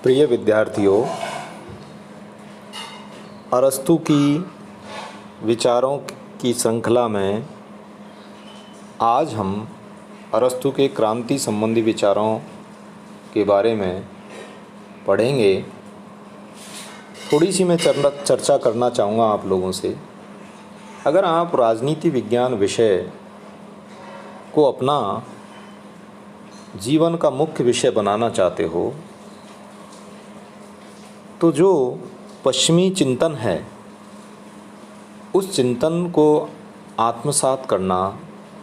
प्रिय विद्यार्थियों, अरस्तू की विचारों की श्रृंखला में आज हम अरस्तू के क्रांति संबंधी विचारों के बारे में पढ़ेंगे। थोड़ी सी मैं चर्चा करना चाहूँगा आप लोगों से। अगर आप राजनीति विज्ञान विषय को अपना जीवन का मुख्य विषय बनाना चाहते हो तो जो पश्चिमी चिंतन है उस चिंतन को आत्मसात करना,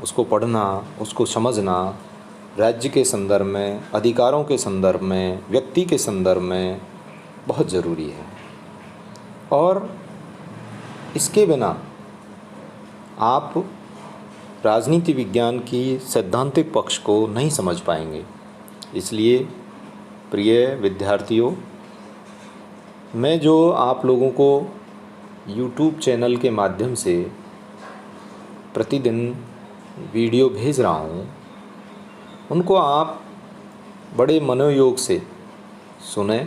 उसको पढ़ना, उसको समझना राज्य के संदर्भ में, अधिकारों के संदर्भ में, व्यक्ति के संदर्भ में बहुत ज़रूरी है। और इसके बिना आप राजनीति विज्ञान की सैद्धांतिक पक्ष को नहीं समझ पाएंगे। इसलिए प्रिय विद्यार्थियों, मैं जो आप लोगों को YouTube चैनल के माध्यम से प्रतिदिन वीडियो भेज रहा हूँ, उनको आप बड़े मनोयोग से सुने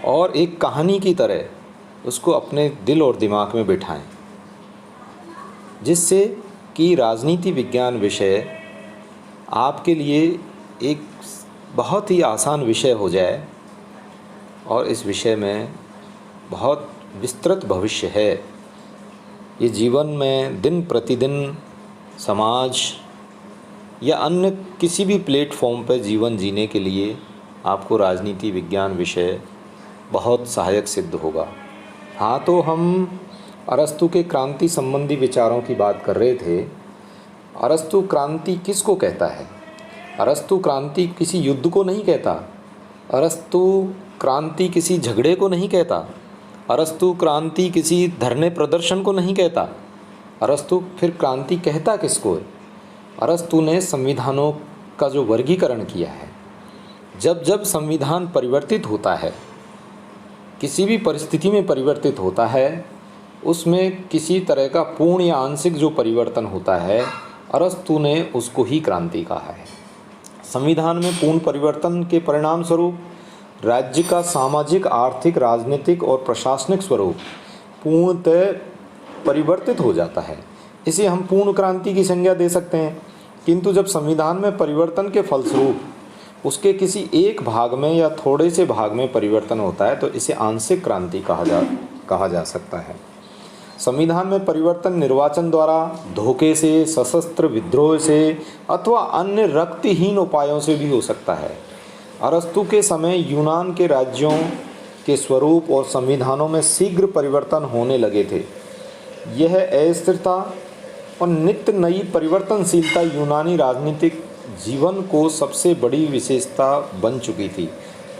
और एक कहानी की तरह उसको अपने दिल और दिमाग में बिठाएं, जिससे कि राजनीति विज्ञान विषय आपके लिए एक बहुत ही आसान विषय हो जाए और इस विषय में बहुत विस्तृत भविष्य है। ये जीवन में दिन प्रतिदिन समाज या अन्य किसी भी प्लेटफॉर्म पर जीवन जीने के लिए आपको राजनीति विज्ञान विषय बहुत सहायक सिद्ध होगा। हाँ, तो हम अरस्तू के क्रांति संबंधी विचारों की बात कर रहे थे। अरस्तू क्रांति किसको कहता है? अरस्तू क्रांति किसी युद्ध को नहीं कहता। अरस्तू क्रांति किसी झगड़े को नहीं कहता। अरस्तू क्रांति किसी धरने प्रदर्शन को नहीं कहता। अरस्तू फिर क्रांति कहता किसको है? अरस्तू ने संविधानों का जो वर्गीकरण किया है, जब जब संविधान परिवर्तित होता है, किसी भी परिस्थिति में परिवर्तित होता है, उसमें किसी तरह का पूर्ण या आंशिक जो परिवर्तन होता है, अरस्तू ने उसको ही क्रांति कहा है। संविधान में पूर्ण परिवर्तन के परिणाम स्वरूप राज्य का सामाजिक, आर्थिक, राजनीतिक और प्रशासनिक स्वरूप पूर्णतः परिवर्तित हो जाता है। इसे हम पूर्ण क्रांति की संज्ञा दे सकते हैं। किंतु जब संविधान में परिवर्तन के फलस्वरूप उसके किसी एक भाग में या थोड़े से भाग में परिवर्तन होता है तो इसे आंशिक क्रांति कहा जा सकता है। संविधान में परिवर्तन निर्वाचन द्वारा, धोखे से, सशस्त्र विद्रोह से अथवा अन्य रक्तहीन उपायों से भी हो सकता है। अरस्तू के समय यूनान के राज्यों के स्वरूप और संविधानों में शीघ्र परिवर्तन होने लगे थे। यह अस्थिरता और नित्य नई परिवर्तनशीलता यूनानी राजनीतिक जीवन को सबसे बड़ी विशेषता बन चुकी थी।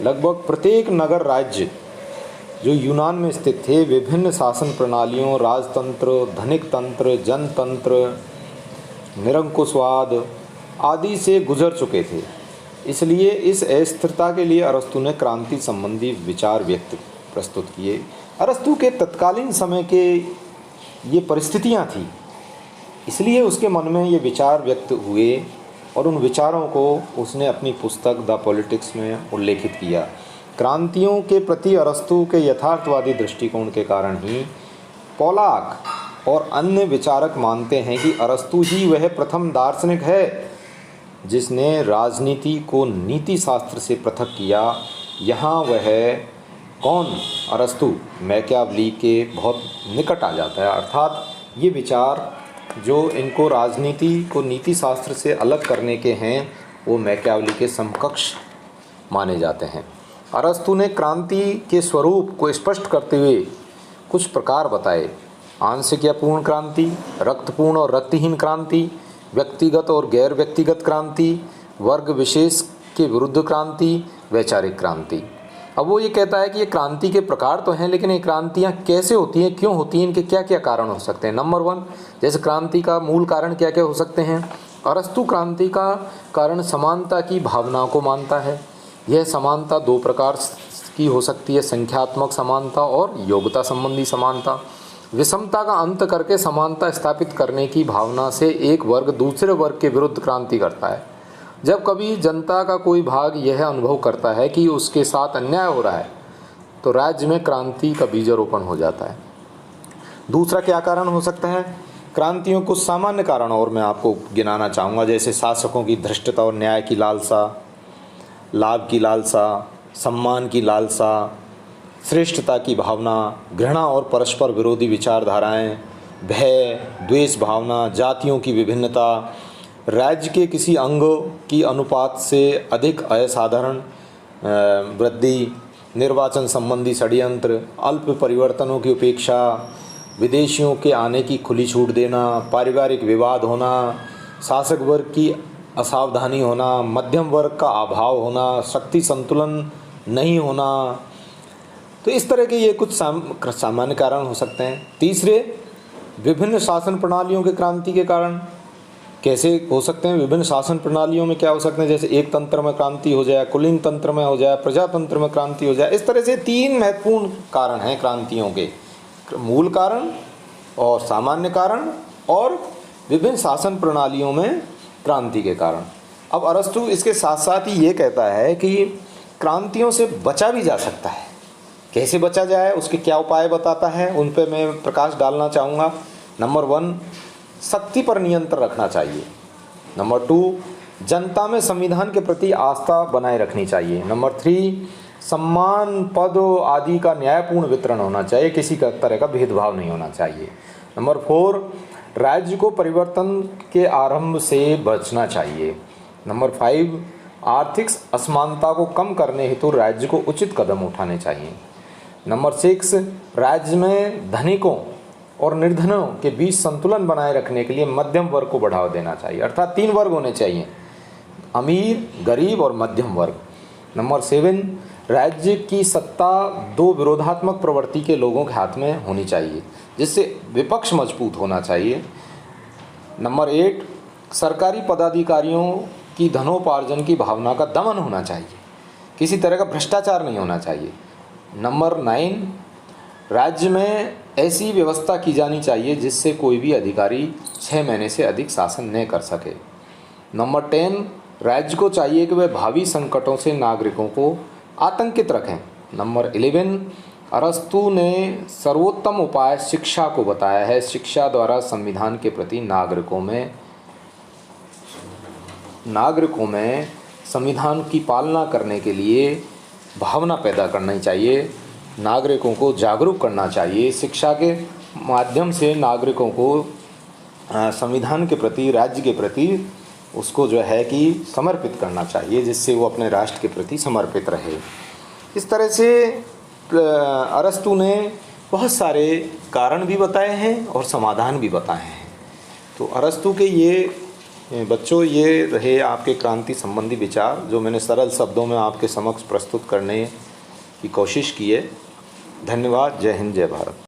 लगभग प्रत्येक नगर राज्य जो यूनान में स्थित थे विभिन्न शासन प्रणालियों, राजतंत्र, धनिक तंत्र, जनतंत्र, निरंकुशवाद आदि से गुजर चुके थे। इसलिए इस अस्थिरता के लिए अरस्तू ने क्रांति संबंधी विचार प्रस्तुत किए। अरस्तू के तत्कालीन समय के ये परिस्थितियां थी, इसलिए उसके मन में ये विचार व्यक्त हुए और उन विचारों को उसने अपनी पुस्तक द पॉलिटिक्स में उल्लेखित किया। क्रांतियों के प्रति अरस्तू के यथार्थवादी दृष्टिकोण के कारण ही पोलाक और अन्य विचारक मानते हैं कि अरस्तू ही वह प्रथम दार्शनिक है जिसने राजनीति को नीति शास्त्र से पृथक किया। यहाँ वह कौन? अरस्तू मैकियावेली के बहुत निकट आ जाता है। अर्थात ये विचार जो इनको राजनीति को नीति शास्त्र से अलग करने के हैं वो मैकियावेली के समकक्ष माने जाते हैं। अरस्तू ने क्रांति के स्वरूप को स्पष्ट करते हुए कुछ प्रकार बताए: आंशिक या पूर्ण क्रांति, रक्तपूर्ण और रक्तहीन क्रांति, व्यक्तिगत और गैर व्यक्तिगत क्रांति, वर्ग विशेष के विरुद्ध क्रांति, वैचारिक क्रांति। अब वो ये कहता है कि ये क्रांति के प्रकार तो हैं, लेकिन ये क्रांतियाँ कैसे होती हैं, क्यों होती हैं, इनके क्या क्या कारण हो सकते हैं। नंबर 1, जैसे क्रांति का मूल कारण क्या क्या हो सकते हैं। अरस्तू क्रांति का कारण समानता की भावना को मानता है। यह समानता 2 प्रकार की हो सकती है: संख्यात्मक समानता और योग्यता संबंधी समानता। विषमता का अंत करके समानता स्थापित करने की भावना से एक वर्ग दूसरे वर्ग के विरुद्ध क्रांति करता है। जब कभी जनता का कोई भाग यह अनुभव करता है कि उसके साथ अन्याय हो रहा है तो राज्य में क्रांति का बीजारोपण हो जाता है। दूसरा क्या कारण हो सकता है? क्रांतियों को सामान्य कारण और मैं आपको गिनाना चाहूँगा, जैसे शासकों की धृष्टता और न्याय की लालसा, लाभ की लालसा, सम्मान की लालसा, श्रेष्ठता की भावना, घृणा और परस्पर विरोधी विचारधाराएं, भय, द्वेष भावना, जातियों की विभिन्नता, राज्य के किसी अंग की अनुपात से अधिक असाधारण वृद्धि, निर्वाचन संबंधी षड्यंत्र, अल्प परिवर्तनों की उपेक्षा, विदेशियों के आने की खुली छूट देना, पारिवारिक विवाद होना, शासक वर्ग की असावधानी होना, मध्यम वर्ग का अभाव होना, शक्ति संतुलन नहीं होना। तो इस तरह के ये कुछ सामान्य कारण हो सकते हैं। तीसरे, विभिन्न शासन प्रणालियों के क्रांति के कारण कैसे हो सकते हैं? विभिन्न शासन प्रणालियों में क्या हो सकते हैं? जैसे एक तंत्र में क्रांति हो जाए, कुलीन तंत्र में हो जाए, प्रजातंत्र में क्रांति हो जाए। इस तरह से 3 महत्वपूर्ण कारण हैं क्रांतियों के, मूल कारण और सामान्य कारण और विभिन्न शासन प्रणालियों में क्रांति के कारण। अब अरस्तु इसके साथ साथ ही ये कहता है कि क्रांतियों से बचा भी जा सकता है। कैसे बचा जाए, उसके क्या उपाय बताता है, उन पर मैं प्रकाश डालना चाहूँगा। नंबर 1, शक्ति पर नियंत्रण रखना चाहिए। नंबर 2, जनता में संविधान के प्रति आस्था बनाए रखनी चाहिए। नंबर 3, सम्मान, पद आदि का न्यायपूर्ण वितरण होना चाहिए, किसी का तरह का भेदभाव नहीं होना चाहिए। नंबर 4, राज्य को परिवर्तन के आरंभ से बचना चाहिए। नंबर 5, आर्थिक असमानता को कम करने हेतु राज्य को उचित कदम उठाने चाहिए। नंबर 6, राज्य में धनिकों और निर्धनों के बीच संतुलन बनाए रखने के लिए मध्यम वर्ग को बढ़ावा देना चाहिए, अर्थात 3 वर्ग होने चाहिए, अमीर, गरीब और मध्यम वर्ग। नंबर 7, राज्य की सत्ता 2 विरोधात्मक प्रवृत्ति के लोगों के हाथ में होनी चाहिए, जिससे विपक्ष मजबूत होना चाहिए। नंबर 8, सरकारी पदाधिकारियों की धनोपार्जन की भावना का दमन होना चाहिए, किसी तरह का भ्रष्टाचार नहीं होना चाहिए। नंबर 9, राज्य में ऐसी व्यवस्था की जानी चाहिए जिससे कोई भी अधिकारी 6 महीने से अधिक शासन न कर सके। नंबर 10, राज्य को चाहिए कि वह भावी संकटों से नागरिकों को आतंकित रखें। नंबर 11, अरस्तु ने सर्वोत्तम उपाय शिक्षा को बताया है। शिक्षा द्वारा संविधान के प्रति नागरिकों में संविधान की पालना करने के लिए भावना पैदा करनी चाहिए, नागरिकों को जागरूक करना चाहिए। शिक्षा के माध्यम से नागरिकों को संविधान के प्रति, राज्य के प्रति उसको जो है कि समर्पित करना चाहिए, जिससे वो अपने राष्ट्र के प्रति समर्पित रहे। इस तरह से अरस्तु ने बहुत सारे कारण भी बताए हैं और समाधान भी बताए हैं। तो अरस्तु के बच्चों ये रहे आपके क्रांति संबंधी विचार, जो मैंने सरल शब्दों में आपके समक्ष प्रस्तुत करने की कोशिश की है। धन्यवाद। जय हिंद, जय भारत।